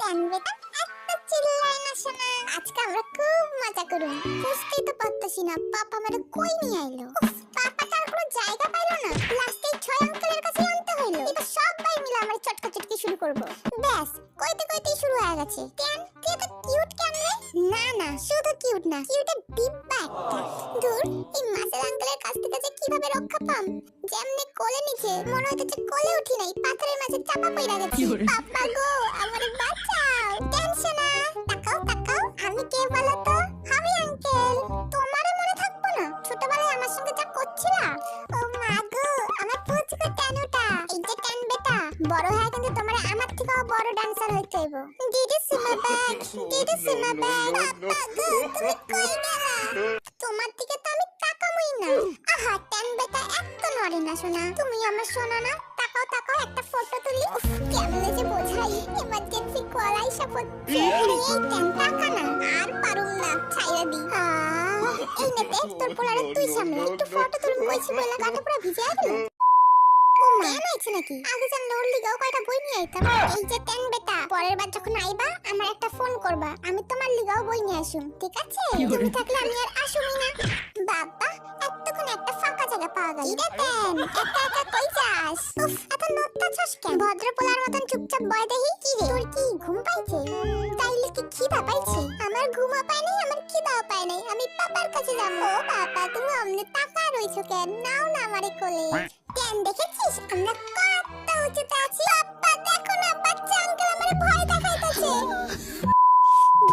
Pan বেটা এত চিল্লায় না শোনা। আজকে আমরা খুব মজা করব। বুঝতেই তো পারতেছি না পাপা আমারে কই নিয়ে আইলো। পাপা তার কোনো জায়গা পাইলো না, লাস্টে ছয় আঙ্কেলের কাছে আনতে হইলো। এবার সবাই মিলে আমার চটকাচটকি শুরু করব। ব্যাস কইতে কইতেই শুরু হয়ে গেছে। কেন তুই এত কিউট কেন রে? না না শুধু কিউট না, কিউটের ডিব্বা একটা। দূর এই মাসের আঙ্কেলের কাছ থেকে যে কিভাবে রক্ষা পাম। যেমনি কোলে নিচে মনে হইতেছে কোলে উঠি নাই, পাথরের মাঝে চাপা পইরা গেছি। পাপা গো আমারে বাঁচাও। টেনশন না, তাকাও তাকাও আমি কে বলো তো? আমি আঙ্কেল। তোমারে মনে থাকবো না ছোটবেলায় আমার সঙ্গে যা করছিলা? ও মা গো আমার পুচকু টানুটা। এই যে টান বেটা, বড় হয়ে কিন্তু তোমারে আমার থেকেও বড় ডান্সার হইতে হইব। দিদি সিমা ব্যাগ, দিদি সিমা ব্যাগ। পাপা গো তুমি কই গেলা? তোমার দিকে তো আমি তাকামই না। আহা টান বেটা এত নড়ে না শোনা। তুমি আমার শোনা না, তাকাও তাকাও একটা ফটো তুলি। উফ কেমনে যে বোঝাই, ইমার্জেন্সি কল আইসা পড়ছে। আরে এই টান তাকা না, আর পারুম না, ছাইরা দি। এই নেতে তোর পোলারে তুই সামলা, একটু ফটো তুলবি কইছি বলে গাটা পুরো ভিজে গেল। ও মা নাইছে নাকি? আগে জানলে ওর লিগাও কয়টা বই নিয়ে আইতাম। এই যে টান বেটা, পরের বার যখন আইবা আমার একটা ফোন করবা, আমি তোমার লিগাও বই নিয়ে আসুম, ঠিক আছে? তুমি থাকলে আমি আর আসুমই না। বাবা এতক্ষণ একটা ফাঁকা জায়গা পাওয়া গেল। ইরে টান একা একা কই যাস? উফ এত নড়তা ছস কেন? ভদ্র পোলার মতন চুপচাপ বয় দেখি। কি রে তোর কি ঘুম পাইছে? তাইলে কি খিদা পাইছে? আমার ঘুমও পায় নাই, আমার খিদাও পায় নাই। আমি পাপার কাছে যাব। ও বাবা তুমি অমনে তাকা রইছো কেন? নাও না আমারে কোলে। কেন দেখেছিস আমরা কত উঁচুতে আছি? পাপা দেখো না বাচ্চা আঙ্কেল আমারে ভয় দেখাইতেছে।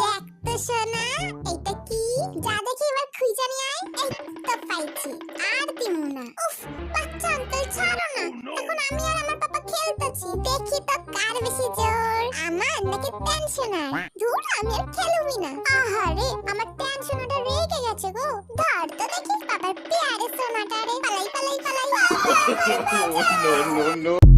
দেখ তো সোনা এটা কি? যা দেখি এবার খুঁজে নিয়ে আয়। এই তো পাইছি, আর দিমু না। উফ বাচ্চা আঙ্কেল ছাড়ো না, এখন আমি আর আমার পাপা খেলতেছি। দেখি তো কার বেশি জোর, আমার নাকি টেনশনার। দূর আমি আর খেলুমি না। আহারে আমার টেনশনারটা রেগে গেছে গো। ধর তো দেখি বাবার পেয়ারে সোনাটারে। পালাই পালাই পালাই। No, no, no.